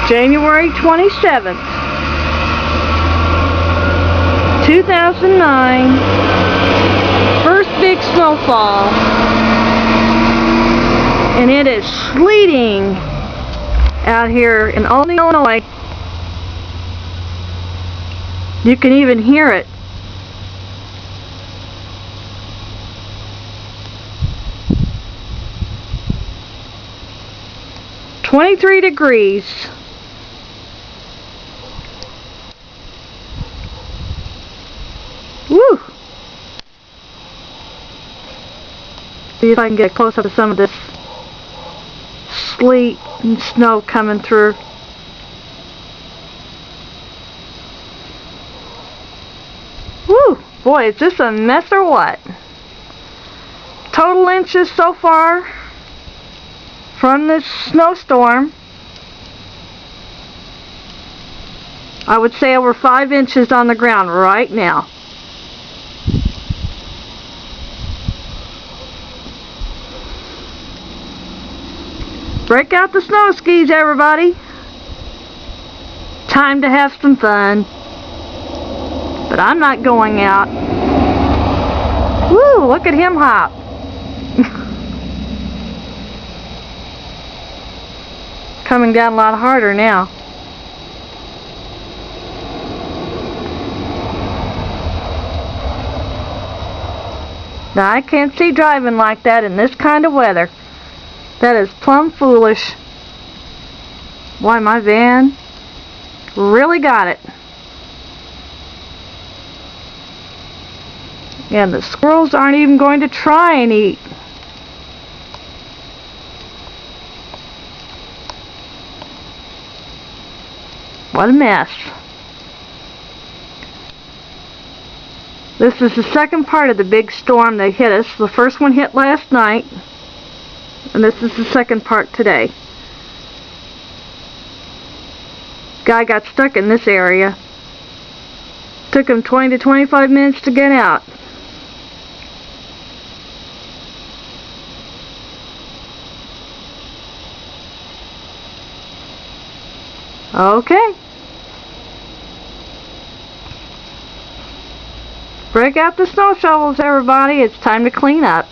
January 27th, 2009. First big snowfall. And it is sleeting out here in Olney, Illinois. You can even hear it. "23 degrees. Woo! See if I can get close up to some of this sleet and snow coming through. Woo! Boy, is this a mess or what? Total inches so far from this snowstorm, I would say over 5 inches on the ground right now. Break out the snow skis, everybody. Time to have some fun. But I'm not going out. Woo, look at him hop. Coming down a lot harder now. Now I can't see driving like that in this kind of weather. That is plumb foolish. Why, my van really got it. And the squirrels aren't even going to try and eat. What a mess. This is the second part of the big storm that hit us. The first one hit last night, and this is the second part today. Guy got stuck in this area. Took him 20 to 25 minutes to get out. Okay. Break out the snow shovels, everybody. It's time to clean up.